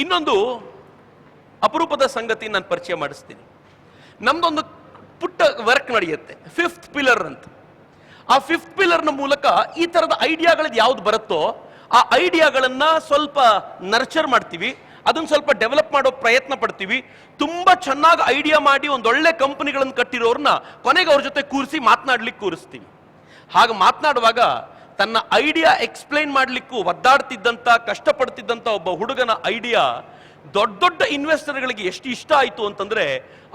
ಇನ್ನೊಂದು ಅಪರೂಪದ ಸಂಗತಿ ನಾನು ಪರಿಚಯ ಮಾಡಿಸ್ತೀನಿ. ನಮ್ದೊಂದು ಪುಟ್ಟ ವರ್ಕ್ ನಡೆಯುತ್ತೆ, ಫಿಫ್ತ್ ಪಿಲ್ಲರ್ ಅಂತ. ಆ ಫಿಫ್ತ್ ಪಿಲ್ಲರ್ನ ಮೂಲಕ ಈ ತರದ ಐಡಿಯಾಗಳದ್ದು ಯಾವ್ದು ಬರುತ್ತೋ ಆ ಐಡಿಯಾಗಳನ್ನ ಸ್ವಲ್ಪ ನರ್ಚರ್ ಮಾಡ್ತೀವಿ, ಅದನ್ನ ಸ್ವಲ್ಪ ಡೆವಲಪ್ ಮಾಡೋ ಪ್ರಯತ್ನ ಪಡ್ತೀವಿ. ತುಂಬಾ ಚೆನ್ನಾಗಿ ಐಡಿಯಾ ಮಾಡಿ ಒಂದೊಳ್ಳೆ ಕಂಪನಿಗಳನ್ನು ಕಟ್ಟಿರೋರ್ನ ಕೊನೆಗೆ ಅವ್ರ ಜೊತೆ ಕೂರಿಸಿ ಮಾತನಾಡ್ಲಿಕ್ಕೆ ಕೂರಿಸ್ತೀವಿ. ಹಾಗೆ ಮಾತನಾಡುವಾಗ ತನ್ನ ಐಡಿಯಾ ಎಕ್ಸ್ಪ್ಲೈನ್ ಮಾಡ್ಲಿಕ್ಕೂ ಒದ್ದಾಡ್ತಿದ್ದಂತ ಕಷ್ಟಪಡ್ತಿದ್ದಂತ ಒಬ್ಬ ಹುಡುಗನ ಐಡಿಯಾ ದೊಡ್ಡ ದೊಡ್ಡ ಇನ್ವೆಸ್ಟರ್ಗಳಿಗೆ ಎಷ್ಟು ಇಷ್ಟ ಆಯಿತು ಅಂತಂದ್ರೆ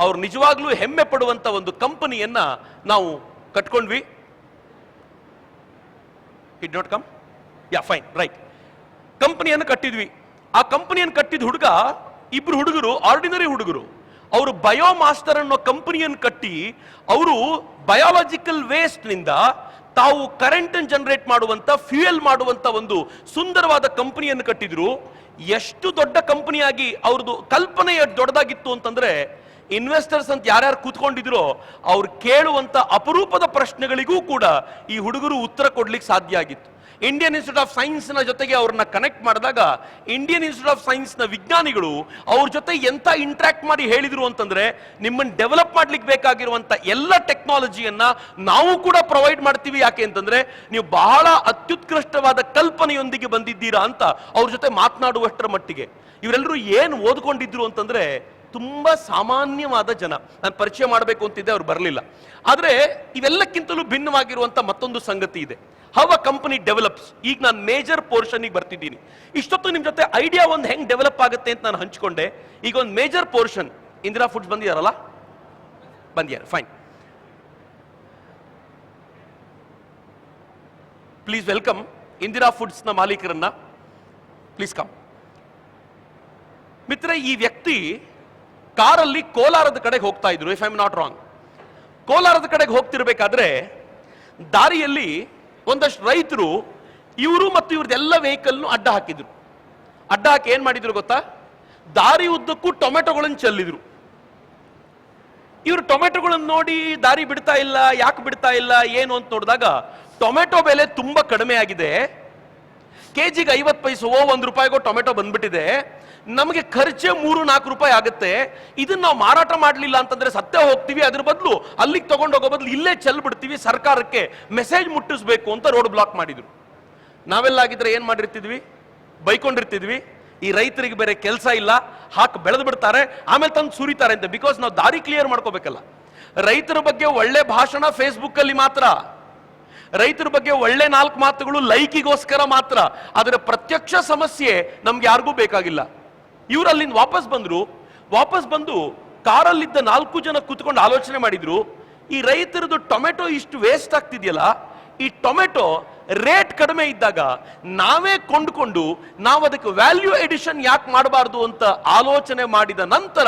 ಅವ್ರು ನಿಜವಾಗ್ಲೂ ಹೆಮ್ಮೆ ಪಡುವಂತ ಒಂದು ಕಂಪನಿಯನ್ನ ನಾವು ಕಟ್ಕೊಂಡ್ವಿ. It not come, yeah fine, right. ಕಂಪನಿಯನ್ನು ಕಟ್ಟಿದ್ವಿ. ಆ ಕಂಪನಿಯನ್ನು ಕಟ್ಟಿದ ಹುಡುಗ, ಇಬ್ರು ಹುಡುಗರು, ಆರ್ಡಿನರಿ ಹುಡುಗರು. ಅವರು ಬಯೋಮಾಸ್ಟರ್ ಅನ್ನೋ ಕಂಪನಿಯನ್ನು ಕಟ್ಟಿ ಅವರು ಬಯಾಲಜಿಕಲ್ ವೇಸ್ಟ್ ನಿಂದ ತಾವು ಕರೆಂಟ್ ಅನ್ನು ಜನರೇಟ್ ಮಾಡುವಂತ, ಫ್ಯೂಯಲ್ ಮಾಡುವಂತ ಒಂದು ಸುಂದರವಾದ ಕಂಪನಿಯನ್ನು ಕಟ್ಟಿದ್ರು. ಎಷ್ಟು ದೊಡ್ಡ ಕಂಪನಿಯಾಗಿ ಅವ್ರದ್ದು ಕಲ್ಪನೆ ದೊಡ್ಡದಾಗಿತ್ತು ಅಂತಂದ್ರೆ ಇನ್ವೆಸ್ಟರ್ಸ್ ಅಂತ ಯಾರ್ಯಾರು ಕೂತ್ಕೊಂಡಿದ್ರು ಅವ್ರು ಕೇಳುವಂತ ಅಪರೂಪದ ಪ್ರಶ್ನೆಗಳಿಗೂ ಕೂಡ ಈ ಹುಡುಗರು ಉತ್ತರ ಕೊಡ್ಲಿಕ್ಕೆ ಸಾಧ್ಯ ಆಗಿತ್ತು. ಇಂಡಿಯನ್ ಇನ್ಸ್ಟಿಟ್ಯೂಟ್ ಆಫ್ ಸೈನ್ಸ್ ನ ಜೊತೆಗೆ ಅವ್ರನ್ನ ಕನೆಕ್ಟ್ ಮಾಡಿದಾಗ ಇಂಡಿಯನ್ ಇನ್ಸ್ಟಿಟ್ಯೂಟ್ ಆಫ್ ಸೈನ್ಸ್ ನ ವಿಜ್ಞಾನಿಗಳು ಅವ್ರ ಜೊತೆ ಎಂತ ಇಂಟ್ರಾಕ್ಟ್ ಮಾಡಿ ಹೇಳಿದ್ರು ಅಂತಂದ್ರೆ, ನಿಮ್ಮನ್ನು ಡೆವಲಪ್ ಮಾಡ್ಲಿಕ್ಕೆ ಬೇಕಾಗಿರುವಂತ ಎಲ್ಲ ಟೆಕ್ನಾಲಜಿಯನ್ನ ನಾವು ಕೂಡ ಪ್ರೊವೈಡ್ ಮಾಡ್ತೀವಿ. ಯಾಕೆ ಅಂತಂದ್ರೆ ನೀವು ಬಹಳ ಅತ್ಯುತ್ಕೃಷ್ಟವಾದ ಕಲ್ಪನೆಯೊಂದಿಗೆ ಬಂದಿದ್ದೀರಾ ಅಂತ ಅವ್ರ ಜೊತೆ ಮಾತನಾಡುವಷ್ಟರ ಮಟ್ಟಿಗೆ. ಇವರೆಲ್ಲರೂ ಏನು ಓದ್ಕೊಂಡಿದ್ರು ಅಂತಂದ್ರೆ ತುಂಬಾ ಸಾಮಾನ್ಯವಾದ ಜನ. ನಾನು ಪರಿಚಯ ಮಾಡಬೇಕು ಅಂತಿದ್ದೆ, ಅವ್ರು ಬರಲಿಲ್ಲ. ಆದ್ರೆ ಇವೆಲ್ಲಕ್ಕಿಂತಲೂ ಭಿನ್ನವಾಗಿರುವಂತ ಮತ್ತೊಂದು ಸಂಗತಿ ಇದೆ, ಹೌ ಅ ಕಂಪನಿ ಡೆವಲಪ್ಸ್. ಈಗ ನಾನು ಮೇಜರ್ ಪೋರ್ಷನ್ಗೆ ಬರ್ತಿದ್ದೀನಿ. ಇಷ್ಟೊತ್ತು ನಿಮ್ ಜೊತೆ ಐಡಿಯಾ ಒಂದು ಹೆಂಗ್ ಡೆವಲಪ್ ಆಗುತ್ತೆ ಅಂತ ನಾನು ಹಂಚ್ಕೊಂಡೆ. ಈಗ ಒಂದು ಮೇಜರ್ ಪೋರ್ಷನ್, ಇಂದಿರಾ ಫುಡ್ಸ್ ಬಂದಿದಾರಲ್ಲ, ಬಂದಿದ್ದಾರೆ, fine. Please welcome Indira foods ನ ಮಾಲೀಕರನ್ನ, ಪ್ಲೀಸ್ ಕಮ್. ಮಿತ್ರ, ಈ ವ್ಯಕ್ತಿ ಕಾರಲ್ಲಿ ಕೋಲಾರದ ಕಡೆಗೆ ಹೋಗ್ತಾ ಇದ್ರು, if I am not wrong. ಕೋಲಾರದ ಕಡೆಗೆ ಹೋಗ್ತಿರ್ಬೇಕಾದ್ರೆ ದಾರಿಯಲ್ಲಿ ಒಂದಷ್ಟು ರೈತರು ಇವರು ಮತ್ತು ಇವ್ರದ್ದೆಲ್ಲ ವೆಹಿಕಲ್ ಅಡ್ಡ ಹಾಕಿದ್ರು. ಅಡ್ಡ ಹಾಕಿ ಏನ್ ಮಾಡಿದ್ರು ಗೊತ್ತಾ, ದಾರಿ ಉದ್ದಕ್ಕೂ ಟೊಮೆಟೊಗಳನ್ನು ಚೆಲ್ಲಿದ್ರು. ಇವರು ಟೊಮೆಟೊಗಳನ್ನು ನೋಡಿ ದಾರಿ ಬಿಡ್ತಾ ಇಲ್ಲ, ಯಾಕೆ ಬಿಡ್ತಾ ಇಲ್ಲ ಏನು ಅಂತ ನೋಡಿದಾಗ ಟೊಮೆಟೊ ಬೆಲೆ ತುಂಬಾ ಕಡಿಮೆ ಆಗಿದೆ. ಕೆಜಿಗೆ 50 ಪೈಸೆವೋ ₹1 ಟೊಮೆಟೊ ಬಂದ್ಬಿಟ್ಟಿದೆ. ನಮಗೆ ಖರ್ಚೆ 3-4 ರೂಪಾಯಿ ಆಗುತ್ತೆ. ಇದನ್ನ ನಾವು ಮಾರಾಟ ಮಾಡಲಿಲ್ಲ ಅಂತಂದ್ರೆ ಸತ್ಯ ಹೋಗ್ತೀವಿ. ಅದ್ರ ಬದಲು ಅಲ್ಲಿಗೆ ತಗೊಂಡು ಹೋಗೋ ಬದಲು ಇಲ್ಲೇ ಚೆಲ್ ಬಿಡ್ತೀವಿ, ಸರ್ಕಾರಕ್ಕೆ ಮೆಸೇಜ್ ಮುಟ್ಟಿಸ್ಬೇಕು ಅಂತ ರೋಡ್ ಬ್ಲಾಕ್ ಮಾಡಿದ್ರು. ನಾವೆಲ್ಲಾಗಿದ್ರೆ ಏನ್ ಮಾಡಿರ್ತಿದ್ವಿ, ಬೈಕೊಂಡಿರ್ತಿದ್ವಿ. ಈ ರೈತರಿಗೆ ಬೇರೆ ಕೆಲಸ ಇಲ್ಲ, ಹಾಕಿ ಬೆಳೆದು ಬಿಡ್ತಾರೆ, ಆಮೇಲೆ ತಂದು ಸುರಿತಾರೆ ಅಂತ. ಬಿಕಾಸ್ ನಾವು ದಾರಿ ಕ್ಲಿಯರ್ ಮಾಡ್ಕೋಬೇಕಲ್ಲ. ರೈತರ ಬಗ್ಗೆ ಒಳ್ಳೆ ಭಾಷಣ ಫೇಸ್ಬುಕ್ ಅಲ್ಲಿ ಮಾತ್ರ, ರೈತರ ಬಗ್ಗೆ ಒಳ್ಳೆ 4 ಮಾತುಗಳು ಲೈಕಿಗೋಸ್ಕರ ಮಾತ್ರ. ಅದರ ಪ್ರತ್ಯಕ್ಷ ಸಮಸ್ಯೆ ನಮ್ಗೆ ಯಾರಿಗೂ ಬೇಕಾಗಿಲ್ಲ. ಇವರು ಅಲ್ಲಿಂದ ವಾಪಸ್ ಬಂದು ಕಾರಲ್ಲಿದ್ದ 4 ಜನ ಕೂತ್ಕೊಂಡು ಆಲೋಚನೆ ಮಾಡಿದ್ರು, ಈ ರೈತರದ್ದು ಟೊಮೆಟೊ ಇಷ್ಟು ವೇಸ್ಟ್ ಆಗ್ತಿದೆಯಲ್ಲ, ಈ ಟೊಮೆಟೊ ರೇಟ್ ಕಡಿಮೆ ಇದ್ದಾಗ ನಾವೇ ಕೊಂಡುಕೊಂಡು ನಾವು ಅದಕ್ಕೆ ವ್ಯಾಲ್ಯೂ ಎಡಿಷನ್ ಯಾಕೆ ಮಾಡಬಾರ್ದು ಅಂತ ಆಲೋಚನೆ ಮಾಡಿದ ನಂತರ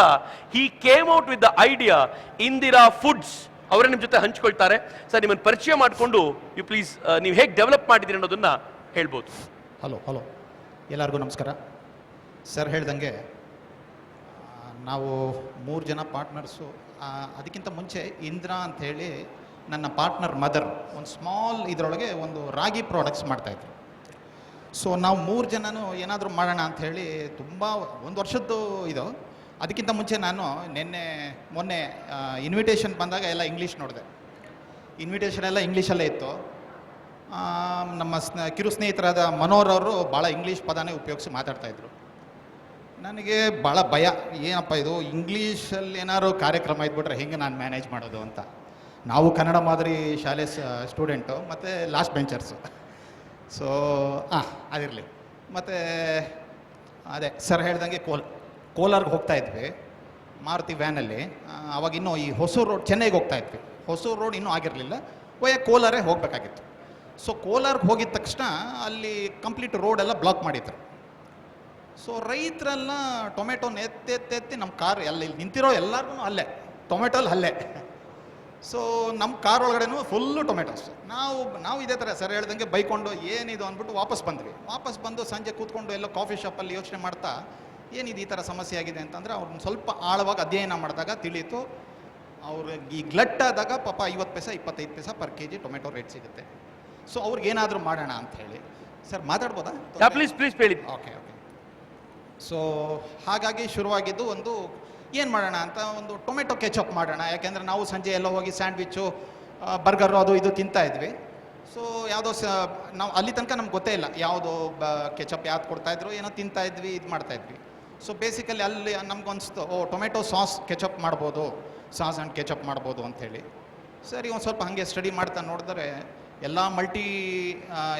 he came out with the idea Indira foods. ಅವರೇ ನಿಮ್ಮ ಜೊತೆ ಹಂಚ್ಕೊಳ್ತಾರೆ. ಸರ್, ನಿಮ್ಮನ್ನು ಪರಿಚಯ ಮಾಡಿಕೊಂಡು ಯು ಪ್ಲೀಸ್ ನೀವು ಹೇಗೆ ಡೆವಲಪ್ ಮಾಡಿದ್ದೀರಿ ಅನ್ನೋದನ್ನ ಹೇಳ್ಬೋದು. ಹಲೋ, ಎಲ್ಲರಿಗೂ ನಮಸ್ಕಾರ. ಸರ್ ಹೇಳ್ದಂಗೆ ನಾವು 3 ಜನ ಪಾರ್ಟ್ನರ್ಸು. ಅದಕ್ಕಿಂತ ಮುಂಚೆ ಇಂದಿರಾ ಅಂಥೇಳಿ ನನ್ನ ಪಾರ್ಟ್ನರ್ ಮದರ್ ಒಂದು ಸ್ಮಾಲ್ ಇದರೊಳಗೆ ಒಂದು ರಾಗಿ ಪ್ರಾಡಕ್ಟ್ಸ್ ಮಾಡ್ತಾಯಿದ್ರು. ಸೊ ನಾವು 3 ಜನನೂ ಏನಾದರೂ ಮಾಡೋಣ ಅಂಥೇಳಿ ತುಂಬ 1 ವರ್ಷದ್ದು ಇದು. ಅದಕ್ಕಿಂತ ಮುಂಚೆ ನಾನು ಮೊನ್ನೆ ಇನ್ವಿಟೇಷನ್ ಬಂದಾಗ ಎಲ್ಲ ಇಂಗ್ಲೀಷ್ ನೋಡಿದೆ. ಇನ್ವಿಟೇಷನ್ ಎಲ್ಲ ಇಂಗ್ಲೀಷಲ್ಲೇ ಇತ್ತು. ನಮ್ಮ ಕಿರು ಸ್ನೇಹಿತರಾದ ಮನೋಹರ್ ಅವರು ಭಾಳ ಇಂಗ್ಲೀಷ್ ಪದನೇ ಉಪಯೋಗಿಸಿ ಮಾತಾಡ್ತಾಯಿದ್ರು. ನನಗೆ ಭಾಳ ಭಯ, ಏನಪ್ಪ ಇದು ಇಂಗ್ಲೀಷಲ್ಲಿ ಏನಾದ್ರು ಕಾರ್ಯಕ್ರಮ ಇದ್ಬಿಟ್ರೆ ಹೆಂಗೆ ನಾನು ಮ್ಯಾನೇಜ್ ಮಾಡೋದು ಅಂತ. ನಾವು ಕನ್ನಡ ಮಾದರಿ ಶಾಲೆ ಸ್ಟೂಡೆಂಟು ಮತ್ತು ಲಾಸ್ಟ್ ಬೆಂಚರ್ಸು. ಸೊ ಅದಿರಲಿ. ಮತ್ತು ಅದೇ ಸರ್ ಹೇಳ್ದಂಗೆ ಕೋಲಾರ್ಗೆ ಹೋಗ್ತಾ ಇದ್ವಿ ಮಾರುತಿ ವ್ಯಾನಲ್ಲಿ. ಅವಾಗ ಇನ್ನೂ ಈ ಹೊಸೂರು ರೋಡ್, ಚೆನ್ನೈಗೆ ಹೋಗ್ತಾ ಇದ್ವಿ. ಹೊಸೂರು ರೋಡ್ ಇನ್ನೂ ಆಗಿರಲಿಲ್ಲ, ಕೋಲಾರೇ ಹೋಗಬೇಕಾಗಿತ್ತು. ಸೊ ಕೋಲಾರ್ಗೆ ಹೋಗಿದ ತಕ್ಷಣ ಅಲ್ಲಿ ಕಂಪ್ಲೀಟ್ ರೋಡೆಲ್ಲ ಬ್ಲಾಕ್ ಮಾಡಿದ್ರು. ಸೊ ರೈತರೆಲ್ಲ ಟೊಮೆಟೊನ ಎತ್ತಿ ನಮ್ಮ ಕಾರ್ ಎಲ್ಲ ಇಲ್ಲಿ ನಿಂತಿರೋ ಎಲ್ಲರಿಗೂ ಅಲ್ಲೇ ಟೊಮೆಟೊಲ್ಲಿ ಅಲ್ಲೇ. ಸೊ ನಮ್ಮ ಕಾರ್ ಒಳಗಡೆನೂ ಫುಲ್ಲು ಟೊಮೆಟೊಸ್. ನಾವು ಇದೇ ಥರ ಸರ್ ಹೇಳ್ದಂಗೆ ಬೈಕೊಂಡು ಏನಿದು ಅಂದ್ಬಿಟ್ಟು ವಾಪಸ್ ಬಂದು ಸಂಜೆ ಕೂತ್ಕೊಂಡು ಎಲ್ಲ ಕಾಫಿ ಶಾಪಲ್ಲಿ ಯೋಚನೆ ಮಾಡ್ತಾ ಏನಿದು ಈ ಥರ ಸಮಸ್ಯೆ ಆಗಿದೆ ಅಂತಂದರೆ ಅವ್ರನ್ನ ಸ್ವಲ್ಪ ಆಳವಾಗಿ ಅಧ್ಯಯನ ಮಾಡಿದಾಗ ತಿಳಿಯಿತು. ಅವ್ರಿಗೆ ಈ ಗ್ಲಟ್ ಆದಾಗ ಪಾಪ 50 ಪೈಸೆ 25 ಪೈಸೆ ಪರ್ ಕೆಜಿ ಟೊಮೆಟೊ ರೇಟ್ ಸಿಗುತ್ತೆ. ಸೊ ಅವ್ರಿಗೆ ಏನಾದರೂ ಮಾಡೋಣ ಅಂತ ಹೇಳಿ. ಸರ್ ಮಾತಾಡ್ಬೋದಾ? ಪ್ಲೀಸ್ ಹೇಳಿ. ಓಕೆ. ಸೊ ಹಾಗಾಗಿ ಶುರುವಾಗಿದ್ದು ಒಂದು ಏನು ಮಾಡೋಣ ಅಂತ ಒಂದು ಟೊಮೆಟೊ ಕೆಚಪ್ ಮಾಡೋಣ, ಯಾಕೆಂದರೆ ನಾವು ಸಂಜೆ ಎಲ್ಲ ಹೋಗಿ ಸ್ಯಾಂಡ್ವಿಚ್ಚು ಬರ್ಗರು ಅದು ಇದು ತಿಂತಾ ಇದ್ವಿ. ಸೊ ಯಾವುದೋ ನಾವು ಅಲ್ಲಿ ತನಕ ನಮ್ಗೆ ಗೊತ್ತೇ ಇಲ್ಲ ಯಾವುದು ಕೆಚಪ್ ಯಾವ್ದು ಕೊಡ್ತಾಯಿದ್ರು, ಏನೋ ತಿಂತಾ ಇದ್ವಿ, ಇದು ಮಾಡ್ತಾಯಿದ್ವಿ. ಸೊ ಬೇಸಿಕಲಿ ಅಲ್ಲಿ ನಮ್ಗನ್ನಿಸ್ತು, ಓ ಟೊಮೆಟೊ ಸಾಸ್ ಕೆಚಪ್ ಮಾಡ್ಬೋದು, ಸಾಸ್ ಆ್ಯಂಡ್ ಕೆಚಪ್ ಮಾಡ್ಬೋದು ಅಂಥೇಳಿ. ಸರಿ ಒಂದು ಸ್ವಲ್ಪ ಹಾಗೆ ಸ್ಟಡಿ ಮಾಡ್ತಾ ನೋಡಿದ್ರೆ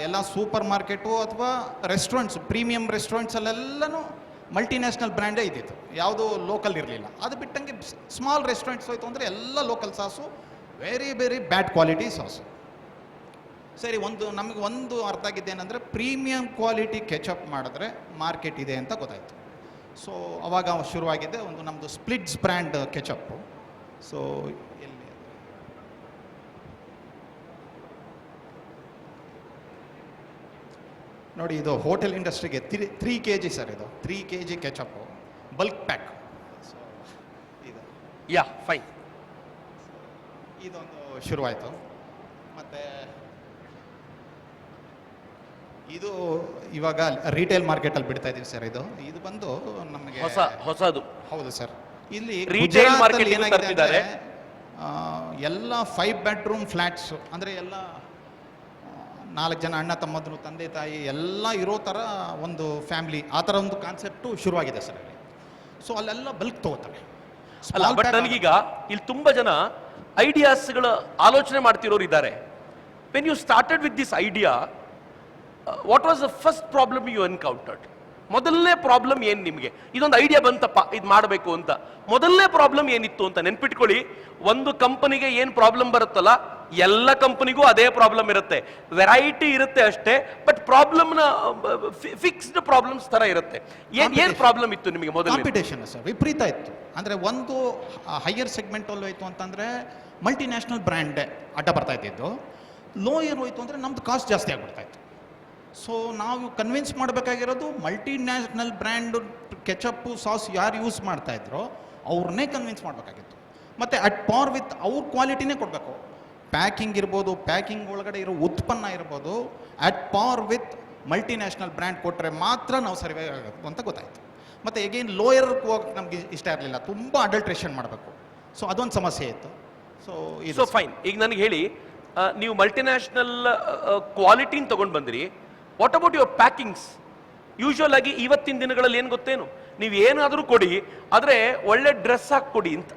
ಎಲ್ಲ ಸೂಪರ್ ಮಾರ್ಕೆಟು ಅಥವಾ ರೆಸ್ಟೋರೆಂಟ್ಸ್, ಪ್ರೀಮಿಯಂ ರೆಸ್ಟೋರೆಂಟ್ಸಲ್ಲೆಲ್ಲನೂ ಮಲ್ಟಿನ್ಯಾಷನಲ್ ಬ್ರ್ಯಾಂಡೇ ಇದ್ದಿತ್ತು, ಯಾವುದೂ ಲೋಕಲ್ ಇರಲಿಲ್ಲ. ಅದು ಬಿಟ್ಟಂಗೆ ಸ್ಮಾಲ್ ರೆಸ್ಟೋರೆಂಟ್ಸ್ ಹೋಯ್ತು ಅಂದರೆ ಎಲ್ಲ local sauce, very bad quality sauce. ಸರಿ, ನಮಗೆ ಒಂದು ಅರ್ಥ ಆಗಿದ್ದೇನೆಂದರೆ ಪ್ರೀಮಿಯಂ ಕ್ವಾಲಿಟಿ ಕೆಚಪ್ ಮಾಡಿದ್ರೆ ಮಾರ್ಕೆಟ್ ಇದೆ ಅಂತ ಗೊತ್ತಾಯಿತು. ಸೊ ಅವಾಗ ಶುರುವಾಗಿದ್ದೆ ಒಂದು ನಮ್ಮದು ಸ್ಪ್ಲಿಟ್ಸ್ ಬ್ರ್ಯಾಂಡ್ ಕೆಚಪ್ಪು. ಸೊ ಎಲ್ಲಿ ನೋಡಿ, ಇದು ಹೋಟೆಲ್ ಇಂಡಸ್ಟ್ರಿಗೆ 3 kg ಸರ್, ಇದು 3 kg ketchup bulk pack. So ಇದು ಯಾ ಫೈನ್, ಇದೊಂದು ಶುರುವಾಯಿತು. ಮತ್ತು ಇದು ಇವಾಗ ರಿಟೇಲ್ ಮಾರ್ಕೆಟಲ್ಲಿ ಬಿಡ್ತಾ ಇದೀವಿ ಸರ್. ಇದು ಬಂದು ನಮಗೆ ಹೊಸದು. ಹೌದು ಸರ್. ಇಲ್ಲಿ ರಿಟೇಲ್ ಮಾರ್ಕೆಟ್ ಏನಾಗಿದೆ ಅಂದರೆ ಎಲ್ಲ 5 bedroom ಫ್ಲ್ಯಾಟ್ಸು, ಅಂದರೆ ಎಲ್ಲ 4 ಜನ ಅಣ್ಣ ತಮ್ಮದ್ರು, ತಂದೆ ತಾಯಿ ಎಲ್ಲ ಇರೋ ಥರ ಒಂದು ಫ್ಯಾಮಿಲಿ, ಆ ಥರ ಒಂದು ಕಾನ್ಸೆಪ್ಟು ಶುರುವಾಗಿದೆ ಸರ್ ಅಲ್ಲಿ. ಸೊ ಅಲ್ಲೆಲ್ಲ ಬಲ್ಕ್ ತಗೋತಾರೆ. ಅಲ್ಲ, ಬಟ್ ನನಗೀಗ ಇಲ್ಲಿ ತುಂಬಾ ಜನ ಐಡಿಯಾಸ್ಗಳ ಆಲೋಚನೆ ಮಾಡ್ತಿರೋರು ಇದ್ದಾರೆ. When you started with this idea, what was the first problem you encountered? ಮೊದಲನೇ ಪ್ರಾಬ್ಲಮ್ ಏನು ನಿಮಗೆ? ಇದೊಂದು ಐಡಿಯಾ ಬಂತಪ್ಪ, ಇದು ಮಾಡಬೇಕು ಅಂತ, ಮೊದಲನೇ ಪ್ರಾಬ್ಲಮ್ ಏನಿತ್ತು ಅಂತ ನೆನ್ಪಿಟ್ಕೊಳ್ಳಿ. ಒಂದು ಕಂಪನಿಗೆ ಏನು ಪ್ರಾಬ್ಲಮ್ ಬರುತ್ತಲ್ಲ, ಎಲ್ಲ ಕಂಪನಿಗೂ ಅದೇ ಪ್ರಾಬ್ಲಮ್ ಇರುತ್ತೆ. ವೆರೈಟಿ ಇರುತ್ತೆ ಅಷ್ಟೇ, ಬಟ್ ಪ್ರಾಬ್ಲಮ್ನ ಫಿಕ್ಸ್ಡ್ ಪ್ರಾಬ್ಲಮ್ಸ್ ತರ ಇರುತ್ತೆ. ಏನು ಪ್ರಾಬ್ಲಮ್ ಇತ್ತು ನಿಮಗೆ ಮೊದಲು? ಕಾಂಪಿಟೇಷನ್ ಸರ್ ವಿಪರೀತ ಇತ್ತು. ಅಂದರೆ ಒಂದು ಹೈಯರ್ ಸೆಗ್ಮೆಂಟಲ್ಲಿ ಹೋಯ್ತು ಅಂತಂದರೆ ಮಲ್ಟಿನ್ಯಾಷನಲ್ ಬ್ರ್ಯಾಂಡ್ ಅಡ್ಡ ಬರ್ತಾ ಇದ್ದಿದ್ದು, ಲೋಯರ್ ಹೋಯ್ತು ಅಂದರೆ ನಮ್ದು ಕಾಸ್ಟ್ ಜಾಸ್ತಿ ಆಗಿಬಿಡ್ತಾ ಇತ್ತು. ಸೊ ನಾವು ಕನ್ವಿನ್ಸ್ ಮಾಡಬೇಕಾಗಿರೋದು ಮಲ್ಟಿನ್ಯಾಷನಲ್ ಬ್ರ್ಯಾಂಡ್ ಕೆಚಪ್ಪು ಸಾಸ್ ಯಾರು ಯೂಸ್ ಮಾಡ್ತಾ ಇದ್ರೋ ಅವ್ರನ್ನೇ ಕನ್ವಿನ್ಸ್ ಮಾಡಬೇಕಾಗಿತ್ತು. ಮತ್ತು ಅಟ್ ಪಾರ್ ವಿತ್ ಅವ್ರ ಕ್ವಾಲಿಟಿನೇ ಕೊಡಬೇಕು. ಪ್ಯಾಕಿಂಗ್ ಇರ್ಬೋದು, ಪ್ಯಾಕಿಂಗ್ ಒಳಗಡೆ ಇರೋ ಉತ್ಪನ್ನ ಇರ್ಬೋದು, at par with multinational brand ಕೊಟ್ಟರೆ ಮಾತ್ರ ನಾವು ಸರ್ವೇ ಆಗಬೇಕು ಅಂತ ಗೊತ್ತಾಯಿತು. ಮತ್ತು ಎಗೇನ್ ಲೋಯರ್ಗೆ ಹೋಗಕ್ಕೆ ನಮಗೆ ಇಷ್ಟ ಇರಲಿಲ್ಲ, ತುಂಬ ಅಡಲ್ಟ್ರೇಷನ್ ಮಾಡಬೇಕು. ಸೊ ಅದೊಂದು ಸಮಸ್ಯೆ ಇತ್ತು. ಸೊ ಫೈನ್, ಈಗ ನನಗೆ ಹೇಳಿ, ನೀವು ಮಲ್ಟಿನ್ಯಾಷನಲ್ ಕ್ವಾಲಿಟಿನ ತಗೊಂಡು ಬಂದಿರಿ. What about your packings? Usual ಆಗಿ ಇವತ್ತಿನ ದಿನಗಳಲ್ಲಿ ಏನು ಗೊತ್ತೇನು, ನೀವು ಏನಾದರೂ ಕೊಡಿ, ಆದರೆ ಒಳ್ಳೆ ಡ್ರೆಸ್ ಹಾಕಿ ಕೊಡಿ ಅಂತ.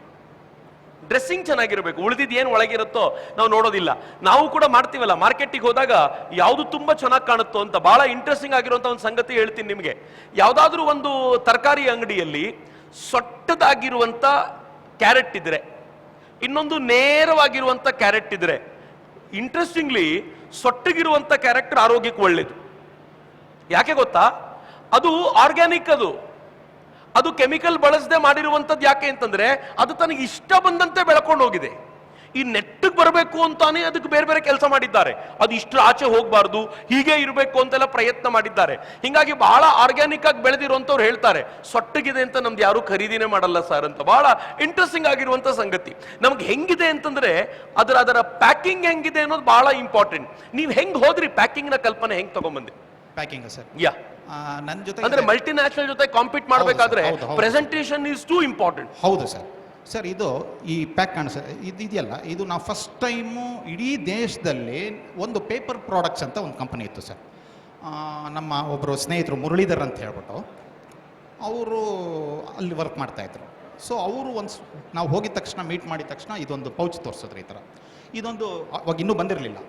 ಡ್ರೆಸ್ಸಿಂಗ್ ಚೆನ್ನಾಗಿರಬೇಕು, ಉಳಿದಿದ್ದು ಏನು ಒಳಗಿರುತ್ತೋ ನಾವು ನೋಡೋದಿಲ್ಲ. ನಾವು ಕೂಡ ಮಾಡ್ತೀವಲ್ಲ, ಮಾರ್ಕೆಟಿಗೆ ಹೋದಾಗ ಯಾವುದು ತುಂಬ ಚೆನ್ನಾಗಿ ಕಾಣುತ್ತೋ ಅಂತ. ಬಹಳ ಇಂಟ್ರೆಸ್ಟಿಂಗ್ ಆಗಿರುವಂಥ ಒಂದು ಸಂಗತಿ ಹೇಳ್ತೀನಿ ನಿಮಗೆ. ಯಾವುದಾದ್ರೂ ಒಂದು ತರಕಾರಿ ಅಂಗಡಿಯಲ್ಲಿ ಸೊಟ್ಟದಾಗಿರುವಂಥ ಕ್ಯಾರೆಟ್ ಇದ್ರೆ, ಇನ್ನೊಂದು ನೇರವಾಗಿರುವಂಥ ಕ್ಯಾರೆಟ್ ಇದ್ರೆ, ಇಂಟ್ರೆಸ್ಟಿಂಗ್ಲಿ ಸೊಟ್ಟಗಿರುವಂಥ ಕ್ಯಾರೆಕ್ಟರ್ ಆರೋಗ್ಯಕ್ಕೆ ಒಳ್ಳೇದು. ಯಾಕೆ ಗೊತ್ತಾ? ಅದು ಆರ್ಗ್ಯಾನಿಕ್, ಅದು ಕೆಮಿಕಲ್ ಬಳಸದೆ ಮಾಡಿರುವಂಥದ್ದು. ಯಾಕೆ ಅಂತಂದ್ರೆ ಅದು ತನಗೆ ಇಷ್ಟ ಬಂದಂತೆ ಬೆಳ್ಕೊಂಡು ಹೋಗಿದೆ. ಈ ನೆಟ್ಟಿಗೆ ಬರಬೇಕು ಅಂತಾನೆ ಅದಕ್ಕೆ ಬೇರೆ ಬೇರೆ ಕೆಲಸ ಮಾಡಿದ್ದಾರೆ. ಅದು ಇಷ್ಟು ಆಚೆ ಹೋಗಬಾರ್ದು, ಹೀಗೆ ಇರಬೇಕು ಅಂತೆಲ್ಲ ಪ್ರಯತ್ನ ಮಾಡಿದ್ದಾರೆ. ಹಿಂಗಾಗಿ ಬಹಳ ಆರ್ಗ್ಯಾನಿಕ್ ಆಗಿ ಬೆಳೆದಿರುವಂಥವ್ರು ಹೇಳ್ತಾರೆ, ಸೊಟ್ಟಗಿದೆ ಅಂತ ನಮ್ದು ಯಾರು ಖರೀದಿನೇ ಮಾಡಲ್ಲ ಸರ್ ಅಂತ. ಬಹಳ ಇಂಟ್ರೆಸ್ಟಿಂಗ್ ಆಗಿರುವಂಥ ಸಂಗತಿ. ನಮ್ಗೆ ಹೆಂಗಿದೆ ಅಂತಂದ್ರೆ ಅದರ ಪ್ಯಾಕಿಂಗ್ ಹೆಂಗಿದೆ ಅನ್ನೋದು ಬಹಳ ಇಂಪಾರ್ಟೆಂಟ್. ನೀವು ಹೆಂಗ್ ಹೋದ್ರಿ ಪ್ಯಾಕಿಂಗ್ನ ಕಲ್ಪನೆ ಹೆಂಗ್ ತಗೊಂಡ್ಬಂದ್ರಿ? ಪ್ಯಾಕಿಂಗ್ ಸರ್, ನನ್ನ ಜೊತೆ ಅಂದ್ರೆ ಮಲ್ಟಿನ್ಯಾಷನಲ್ ಜೊತೆ ಕಾಂಪೀಟ್ ಮಾಡಬೇಕಾದ್ರೆ ಪ್ರೆಸೆಂಟೇಷನ್ ಈಸ್ ಟು ಇಂಪಾರ್ಟೆಂಟ್. ಹೌದು ಸರ್. ಇದು ಈ ಪ್ಯಾಕ್ ಇದೆಯಲ್ಲ, ಇದು ನಾವು ಫಸ್ಟ್ ಟೈಮು ಇಡೀ ದೇಶದಲ್ಲಿ ಒಂದು ಪೇಪರ್ ಪ್ರಾಡಕ್ಟ್ಸ್ ಅಂತ ಒಂದು ಕಂಪನಿ ಇತ್ತು ಸರ್. ನಮ್ಮ ಒಬ್ಬರು ಸ್ನೇಹಿತರು ಮುರಳೀಧರ್ ಅಂತ ಹೇಳ್ಬಿಟ್ಟು ಅವರು ಅಲ್ಲಿ ವರ್ಕ್ ಮಾಡ್ತಾಯಿದ್ರು. ಸೊ ಅವರು ನಾವು ಹೋಗಿದ ತಕ್ಷಣ, ಮೀಟ್ ಮಾಡಿದ ತಕ್ಷಣ ಇದೊಂದು ಪೌಚ್ ತೋರಿಸಿದ್ರು. ಈ ಥರ ಇದೊಂದು ಅವಾಗ ಇನ್ನೂ ಬಂದಿರಲಿಲ್ಲ,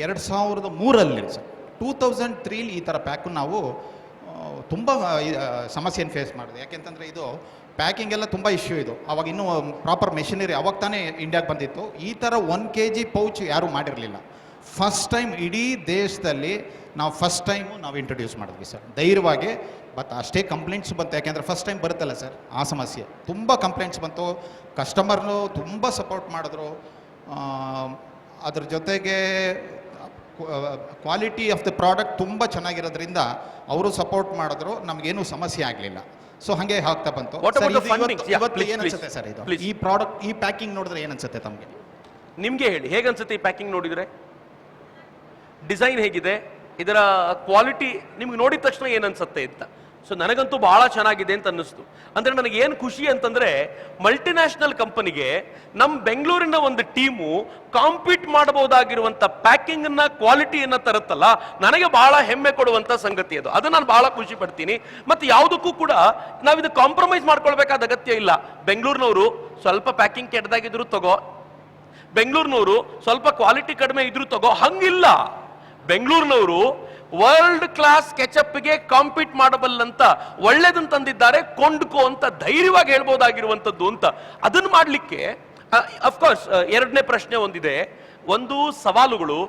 2003 ಸರ್. 2003 ಈ ಥರ ಪ್ಯಾಕು ನಾವು ತುಂಬ ಸಮಸ್ಯೆಯನ್ನು ಫೇಸ್ ಮಾಡಿದೆ. ಯಾಕೆಂತಂದರೆ ಇದು ಪ್ಯಾಕಿಂಗ್ ಎಲ್ಲ ತುಂಬ ಇಶ್ಯೂ. ಇದು ಅವಾಗ ಇನ್ನೂ ಪ್ರಾಪರ್ ಮೆಷಿನರಿ ಅವಾಗ ತಾನೇ ಇಂಡಿಯಾಗೆ ಬಂದಿತ್ತು. ಈ ಥರ 1 kg ಪೌಚ್ ಯಾರೂ ಮಾಡಿರಲಿಲ್ಲ. ಫಸ್ಟ್ ಟೈಮ್ ಇಡೀ ದೇಶದಲ್ಲಿ ನಾವು ಇಂಟ್ರೊಡ್ಯೂಸ್ ಮಾಡಿದ್ವಿ ಸರ್, ಧೈರ್ಯವಾಗಿ. ಬಟ್ ಅಷ್ಟೇ ಕಂಪ್ಲೇಂಟ್ಸ್ ಬಂತು, ಯಾಕೆಂದರೆ ಫಸ್ಟ್ ಟೈಮ್ ಬರುತ್ತಲ್ಲ ಸರ್, ಆ ಸಮಸ್ಯೆ ತುಂಬ ಕಂಪ್ಲೇಂಟ್ಸ್ ಬಂತು. ಕಸ್ಟಮರ್ನು ತುಂಬ ಸಪೋರ್ಟ್ ಮಾಡಿದ್ರು. ಅದ್ರ ಜೊತೆಗೆ ಕ್ವಾಲಿಟಿ ಆಫ್ ದ ಪ್ರಾಡಕ್ಟ್ ತುಂಬ ಚೆನ್ನಾಗಿರೋದ್ರಿಂದ ಅವರು ಸಪೋರ್ಟ್ ಮಾಡಿದ್ರು, ನಮಗೇನು ಸಮಸ್ಯೆ ಆಗಲಿಲ್ಲ. ಸೊ ಹಾಗೆ ಆಗ್ತಾ ಬಂತು. ಇವತ್ತು ಏನು ಅನ್ಸುತ್ತೆ ಸರ್ ಇದು, ಈ ಪ್ರಾಡಕ್ಟ್, ಈ ಪ್ಯಾಕಿಂಗ್ ನೋಡಿದ್ರೆ ಏನು ಅನ್ಸುತ್ತೆ ತಮಗೆ? ನಿಮಗೆ ಹೇಳಿ, ಹೇಗೆ ಅನ್ಸುತ್ತೆ ಈ ಪ್ಯಾಕಿಂಗ್ ನೋಡಿದ್ರೆ? ಡಿಸೈನ್ ಹೇಗಿದೆ, ಇದರ ಕ್ವಾಲಿಟಿ ನಿಮ್ಗೆ ನೋಡಿದ ತಕ್ಷಣ ಏನು ಅನ್ಸುತ್ತೆ ಅಂತ ಸೊ ನನಗಂತೂ ಬಹಳ ಚೆನ್ನಾಗಿದೆ ಅಂತ ಅನ್ನಿಸ್ತು. ಅಂದ್ರೆ ನನಗೆ ಏನು ಖುಷಿ ಅಂತಂದ್ರೆ ಮಲ್ಟಿನ್ಯಾಷನಲ್ ಕಂಪನಿಗೆ ನಮ್ಮ ಬೆಂಗಳೂರಿನ ಒಂದು ಟೀಮು ಕಾಂಪೀಟ್ ಮಾಡಬಹುದಾಗಿರುವಂತ ಪ್ಯಾಕಿಂಗ್ ಅನ್ನ ಕ್ವಾಲಿಟಿಯನ್ನ ತರುತ್ತಲ್ಲ, ನನಗೆ ಬಹಳ ಹೆಮ್ಮೆ ಕೊಡುವಂತ ಸಂಗತಿ ಅದು. ಅದನ್ನ ನಾನು ಬಹಳ ಖುಷಿ ಪಡ್ತೀನಿ. ಮತ್ತೆ ಯಾವುದಕ್ಕೂ ಕೂಡ ನಾವಿದು ಕಾಂಪ್ರಮೈಸ್ ಮಾಡ್ಕೊಳ್ಬೇಕಾದ ಅಗತ್ಯ ಇಲ್ಲ. ಬೆಂಗಳೂರಿನವರು ಸ್ವಲ್ಪ ಪ್ಯಾಕಿಂಗ್ ಕೆಟ್ಟದಾಗಿದ್ರು ತಗೋ, ಬೆಂಗಳೂರಿನವರು ಸ್ವಲ್ಪ ಕ್ವಾಲಿಟಿ ಕಡಿಮೆ ಇದ್ರು ತಗೋ, ಹಂಗಿಲ್ಲ. ಬೆಂಗಳೂರಿನವರು ವರ್ಲ್ಡ್ ಕ್ಲಾಸ್ ಕೆಚಪ್ಗೆ ಕಾಂಪೀಟ್ ಮಾಡಬಲ್ಲಂತ ಒಳ್ಳೇದನ್ನ ತಂದಿದ್ದಾರೆ, ಕೊಂಡ್ಕೋ ಅಂತ ಧೈರ್ಯವಾಗಿ ಹೇಳ್ಬೋದಾಗಿರುವಂತದ್ದು ಅಂತ. ಅದನ್ನ ಮಾಡ್ಲಿಕ್ಕೆ ಅಫ್ಕೋರ್ಸ್ ಎರಡನೇ ಪ್ರಶ್ನೆ ಒಂದಿದೆ, ಒಂದು ಸವಾಲುಗಳು,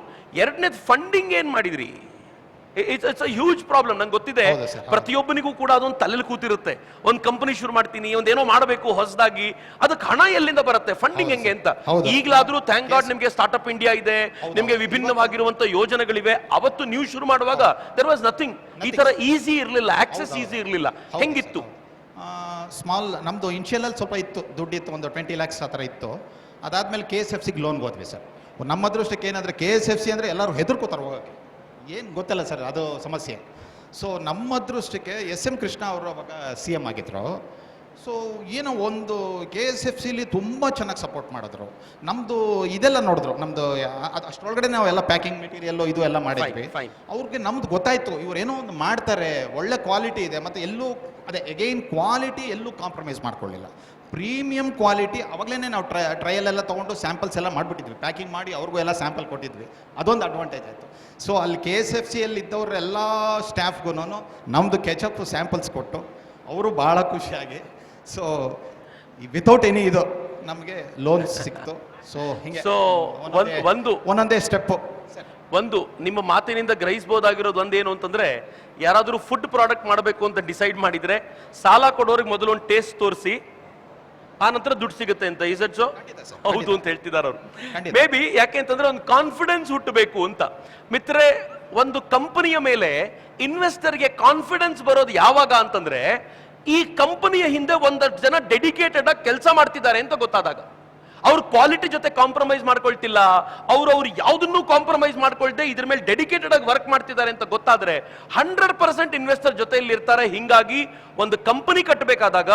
ಎರಡನೇದು ಫಂಡಿಂಗ್ ಏನ್ ಮಾಡಿದ್ರಿ? It's a huge problem. ನಂಗೆ ಗೊತ್ತಿದೆ, ಹೌದು ಸರ್, ಹೌದು. ಪ್ರತಿಯೊಬ್ಬನಿಗೂ ಕೂಡ ಅದೊಂದು ತಲೆಯಲ್ಲಿ ಕೂತಿರುತ್ತೆ. ಒಂದು ಕಂಪನಿ ಶುರು ಮಾಡ್ತೀನಿ, ಒಂದೇನೋ ಮಾಡಬೇಕು ಹೊಸದಾಗಿ, ಅದಕ್ಕೆ ಹಣ ಎಲ್ಲಿಂದ ಬರುತ್ತೆ, ಫಂಡಿಂಗ್ ಹೆಂಗೆ ಅಂತ. ಹೌದು. ಈಗಲಾದ್ರೂ ಥ್ಯಾಂಕ್ ಗಾಡ್ ನಿಮ್ಗೆ ಸ್ಟಾರ್ಟ್ಅಪ್ ಇಂಡಿಯಾ ಇದೆ, ಹೌದು. ನಿಮ್ಗೆ ವಿಭಿನ್ನವಾಗಿರುವಂತ ಯೋಜನೆಗಳಿವೆ. ಅವತ್ತು ನೀವು ಶುರು ಮಾಡುವಾಗ ದೇರ್ ವಾಸ್ ನಥಿಂಗ್. ಈ ತರ ಈಸಿ ಇರಲಿಲ್ಲ, ಆಕ್ಸೆಸ್ ಈಸಿ ಇರಲಿಲ್ಲ. ಹೆಂಗಿತ್ತು? ಸ್ಮಾಲ್ ನಮ್ಮದು ಇನ್ಷಿಯಲಲ್ಲಿ ಸ್ವಲ್ಪ ಇತ್ತು, ದುಡ್ಡಿತ್ತು, ಒಂದು 20 lakhs ಆ ಥರ ಇತ್ತು. ಅದಾದಮೇಲೆ KSFCಗೆ ಲೋನ್ಗೆ ಹೋದ್ವಿ ಸರ್. ನಮ್ಮ ಅದೃಷ್ಟಕ್ಕೆ ಏನಂದರೆ KSFC ಅಂದರೆ ಎಲ್ಲರೂ ಹೆದರ್ಕೋತಾರೆ ಹೋಗೋಕ್ಕೆ, ಏನು ಗೊತ್ತಲ್ಲ ಸರ್, ಅದು ಸಮಸ್ಯೆ. ಸೊ ನಮ್ಮ ಅದೃಷ್ಟಕ್ಕೆ SM ಕೃಷ್ಣ ಅವರು ಅವಾಗ CM ಆಗಿದ್ರು. ಸೊ ಏನೋ ಒಂದು KSFCಲಿ ತುಂಬ ಚೆನ್ನಾಗಿ ಸಪೋರ್ಟ್ ಮಾಡಿದ್ರು. ನಮ್ಮದು ಇದೆಲ್ಲ ನೋಡಿದ್ರು, ನಮ್ಮದು ಅಷ್ಟರೊಳಗಡೆ ನಾವು ಎಲ್ಲ ಪ್ಯಾಕಿಂಗ್ ಮೆಟೀರಿಯಲ್ಲು ಇದು ಎಲ್ಲ ಮಾಡಿದ್ವಿ. fine. ಅವ್ರಿಗೆ ನಮ್ದು ಗೊತ್ತಾಯಿತು, ಇವ್ರು ಏನೋ ಒಂದು ಮಾಡ್ತಾರೆ, ಒಳ್ಳೆ ಕ್ವಾಲಿಟಿ ಇದೆ, ಮತ್ತು ಎಲ್ಲೂ ಅದೇ ಅಗೈನ್ ಕ್ವಾಲಿಟಿ ಎಲ್ಲೂ ಕಾಂಪ್ರಮೈಸ್ ಮಾಡ್ಕೊಳ್ಳಿಲ್ಲ. Premium quality. ಅವಾಗಲೇ ನಾವು ಟ್ರಯಲ್ ಎಲ್ಲ ತೊಗೊಂಡು ಸ್ಯಾಂಪಲ್ಸ್ ಎಲ್ಲ ಮಾಡಿಬಿಟ್ಟಿದ್ವಿ, ಪ್ಯಾಕಿಂಗ್ ಮಾಡಿ ಅವ್ರಿಗೂ ಎಲ್ಲ ಸ್ಯಾಂಪಲ್ ಕೊಟ್ಟಿದ್ವಿ. ಅದೊಂದು ಅಡ್ವಾಂಟೇಜ್ ಆಯಿತು. ಸೊ ಅಲ್ಲಿ KSFCಯಲ್ಲಿ ಇದ್ದವ್ರು ಎಲ್ಲ ಸ್ಟಾಫ್ಗೂ ನಮ್ಮದು ಕೆಚಪ್ ಸ್ಯಾಂಪಲ್ಸ್ ಕೊಟ್ಟು ಅವರು ಭಾಳ ಖುಷಿಯಾಗಿ, ಸೊ ವಿತೌಟ್ ಎನಿ ಇದು ನಮಗೆ ಲೋನ್ ಸಿಕ್ತು. ಸೊ ಹಿಂಗೆ ಸೊ ಒಂದೊಂದೇ ಸ್ಟೆಪ್ಪು. ಒಂದು ನಿಮ್ಮ ಮಾತಿನಿಂದ ಗ್ರಹಿಸಬಹುದಾಗಿರೋದು ಒಂದೇನು ಅಂತಂದ್ರೆ, ಯಾರಾದರೂ ಫುಡ್ ಪ್ರಾಡಕ್ಟ್ ಮಾಡಬೇಕು ಅಂತ ಡಿಸೈಡ್ ಮಾಡಿದ್ರೆ ಸಾಲ ಕೊಡೋರಿಗೆ ಮೊದಲು ಒಂದು ಟೇಸ್ಟ್ ತೋರಿಸಿ, ಆ ನಂತರ ದುಡ್ಡು ಸಿಗುತ್ತೆ ಅಂತ. Is it so? ಹೌದು ಅಂತ ಹೇಳ್ತಿದ್ದಾರೆ ಅವರು. ಖಂಡಿತ. ಮೇ ಬಿ ಯಾಕೆ ಅಂತಂದ್ರೆ ಒಂದು ಕಾನ್ಫಿಡೆನ್ಸ್ ಹುಟ್ಟಬೇಕು ಅಂತ. ಮಿತ್ರೆ, ಒಂದು ಕಂಪನಿಯ ಮೇಲೆ ಇನ್ವೆಸ್ಟರ್ಗೆ ಕಾನ್ಫಿಡೆನ್ಸ್ ಬರೋದು ಯಾವಾಗ ಅಂತಂದ್ರೆ, ಈ ಕಂಪನಿಯ ಹಿಂದೆ ಒಂದಷ್ಟು ಜನ ಡೆಡಿಕೇಟೆಡ್ ಆಗಿ ಕೆಲಸ ಮಾಡ್ತಿದ್ದಾರೆ ಅಂತ ಗೊತ್ತಾದಾಗ. ಅವ್ರು ಕ್ವಾಲಿಟಿ ಜೊತೆ ಕಾಂಪ್ರಮೈಸ್ ಮಾಡ್ಕೊಳ್ತಿಲ್ಲ, ಅವ್ರು ಯಾವುದನ್ನೂ ಕಾಂಪ್ರಮೈಸ್ ಮಾಡ್ಕೊಳ್ದೆ ಇದ್ರ ಮೇಲೆ ಡೆಡಿಕೇಟೆಡ್ ಆಗಿ ವರ್ಕ್ ಮಾಡ್ತಿದ್ದಾರೆ ಅಂತ ಗೊತ್ತಾದ್ರೆ 100% ಇನ್ವೆಸ್ಟರ್ ಜೊತೆಯಲ್ಲಿ ಇರ್ತಾರೆ. ಹಿಂಗಾಗಿ ಒಂದು ಕಂಪನಿ ಕಟ್ಟಬೇಕಾದಾಗ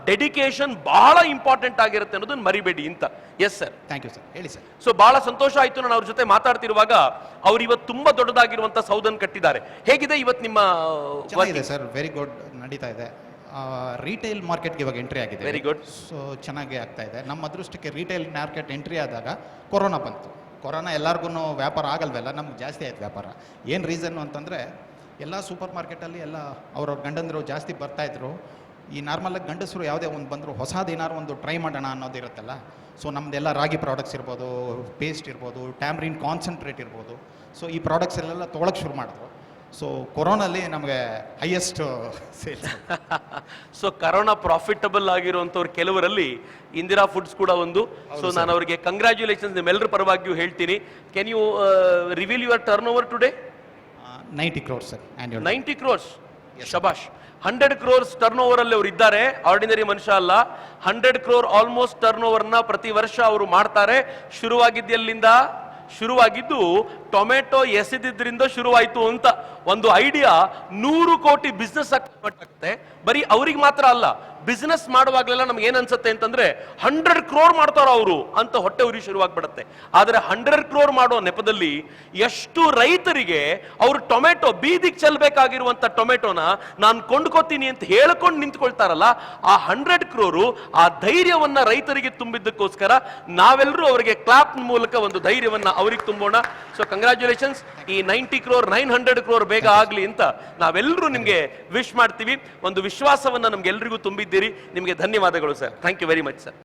ಡೆಡಿಕೇಶನ್ ಬಹಳ ಇಂಪಾರ್ಟೆಂಟ್ ಆಗಿರುತ್ತೆ ಅನ್ನೋದನ್ನ ಮರಿಬೇಡಿ ಅಂತ. Yes sir, thank you sir, ಹೇಳಿ ಸರ್. ಸೊ ಬಹಳ ಸಂತೋಷ ಆಯ್ತು ನಾನು ಅವ್ರ ಜೊತೆ ಮಾತಾಡ್ತಿರುವಾಗ. ಅವ್ರು ಇವತ್ತು ತುಂಬಾ ದೊಡ್ಡದಾಗಿರುವಂತ ಸೌದನ್ ಕಟ್ಟಿದ್ದಾರೆ. ಹೇಗಿದೆ ಇವತ್ತು ನಿಮ್ಮ ಚೆನ್ನಾಗಿದೆ ಸರ್, ವೆರಿ ಗುಡ್ ನಡೀತಾ ಇದೆ. ರಿಟೇಲ್ ಮಾರ್ಕೆಟ್ಗೆ ಇವಾಗ ಎಂಟ್ರಿ ಆಗಿದೆ. Very good. ಸೊ ಚೆನ್ನಾಗಿ ಆಗ್ತಾ ಇದೆ. ನಮ್ಮ ಅದೃಷ್ಟಕ್ಕೆ ರಿಟೇಲ್ ಮಾರ್ಕೆಟ್ ಎಂಟ್ರಿ ಆದಾಗ ಕೊರೋನಾ ಬಂತು. ಕೊರೋನಾ ಎಲ್ಲರಿಗೂ ವ್ಯಾಪಾರ ಆಗಲ್ವಲ್ಲ, ನಮ್ಗೆ ಜಾಸ್ತಿ ಆಯ್ತು ವ್ಯಾಪಾರ. ಏನು ರೀಸನ್ನು ಅಂತಂದರೆ, ಎಲ್ಲ ಸೂಪರ್ ಮಾರ್ಕೆಟಲ್ಲಿ ಎಲ್ಲ ಅವ್ರ ಗಂಡಂದರು ಜಾಸ್ತಿ ಬರ್ತಾಯಿದ್ರು. ಈ ನಾರ್ಮಲಾಗಿ ಗಂಡಸರು ಯಾವುದೇ ಒಂದು ಬಂದರು ಹೊಸದು ಏನಾದ್ರು ಒಂದು ಟ್ರೈ ಮಾಡೋಣ ಅನ್ನೋದಿರುತ್ತಲ್ಲ. ಸೊ ನಮ್ಮದೆಲ್ಲ ರಾಗಿ ಪ್ರಾಡಕ್ಟ್ಸ್ ಇರ್ಬೋದು, ಪೇಸ್ಟ್ ಇರ್ಬೋದು, ಟ್ಯಾಮ್ರಿನ್ ಕಾನ್ಸಂಟ್ರೇಟ್ ಇರ್ಬೋದು. ಸೊ ಈ ಪ್ರಾಡಕ್ಟ್ಸ್ ಎಲ್ಲ ತೊಗೊಳಕ್ಕೆ ಶುರು ಮಾಡಿದ್ರು. ಸೊ ಕೊರೋನಲ್ಲಿ ನಮಗೆ highest sales. So corona profitable ಆಗಿರುವಂತವ್ರು ಕೆಲವರಲ್ಲಿ ಇಂದಿರಾ ಫುಡ್ಸ್ ಕೂಡ ಒಂದು. ಸೊ ನಾನು ಅವರಿಗೆ ಕಂಗ್ರ್ಯಾಚುಲೇಷನ್ಸ್ ನಿಮ್ಮೆಲ್ಲರ ಪರವಾಗಿಯೂ ಹೇಳ್ತೀನಿ. Can you reveal your turnover today? 90 crores sir, annual. 90 crores. ಶಬಾಷ್. 100 crores ಟರ್ನ್ ಓವರ್ ಅಲ್ಲಿ ಅವರು ಇದ್ದಾರೆ. ಆರ್ಡಿನರಿ ಮನುಷ್ಯ ಅಲ್ಲ. 100 crore ಆಲ್ಮೋಸ್ಟ್ ಟರ್ನ್ ಓವರ್ನ ಪ್ರತಿ ವರ್ಷ ಅವರು ಮಾಡ್ತಾರೆ. ಶುರುವಾಗಿದ್ದೆಲ್ಲಿಂದ? ಶುರುವಾಗಿದ್ದು ಟೊಮೆಟೊ ಎಸೆದಿದ್ರಿಂದ ಶುರುವಾಯಿತು ಅಂತ. ಒಂದು ಐಡಿಯಾ 100 ಕೋಟಿ ಬಿಸ್ನೆಸ್ ಆಗುತ್ತೆ. ಬರೀ ಅವ್ರಿಗೆ ಮಾತ್ರ ಅಲ್ಲ, ಬಿಸ್ನೆಸ್ ಮಾಡುವಾಗಲೆಲ್ಲ ನಮ್ಗೆ ಏನ್ ಅನ್ಸುತ್ತೆ ಅಂತಂದ್ರೆ 100 crore ಮಾಡ್ತಾರ ಅವರು ಅಂತ ಹೊಟ್ಟೆ ಉರಿ ಶುರುವಾಗ್ಬಿಡುತ್ತೆ. ಆದ್ರೆ 100 crore ಮಾಡೋ ನೆಪದಲ್ಲಿ ಎಷ್ಟು ರೈತರಿಗೆ ಅವರು ಟೊಮೆಟೊ ಬೀದಿಗೆ ಚೆಲ್ಬೇಕಾಗಿರುವಂತ ಟೊಮೆಟೊನ ನಾನು ಕೊಂಡ್ಕೋತೀನಿ ಅಂತ ಹೇಳ್ಕೊಂಡು ನಿಂತ್ಕೊಳ್ತಾರಲ್ಲ, ಆ 100 crore ಆ ಧೈರ್ಯವನ್ನ ರೈತರಿಗೆ ತುಂಬಿದ್ದಕ್ಕೋಸ್ಕರ ನಾವೆಲ್ಲರೂ ಅವರಿಗೆ ಕ್ಲಾಪ್ ಮೂಲಕ ಒಂದು ಧೈರ್ಯವನ್ನ ಅವ್ರಿಗೆ ತುಂಬೋಣ. So congratulations. ಈ 90 crore 900 crore ಬೇಗ ಆಗ್ಲಿ ಅಂತ ನಾವೆಲ್ಲರೂ ನಿಮ್ಗೆ ವಿಶ್ ಮಾಡ್ತೀವಿ. ಒಂದು ವಿಶ್ವಾಸವನ್ನ ನಮ್ಗೆಲ್ಲರಿಗೂ ತುಂಬಿದ್ದೀರಿ. ನಿಮಗೆ ಧನ್ಯವಾದಗಳು sir. Thank you very much sir.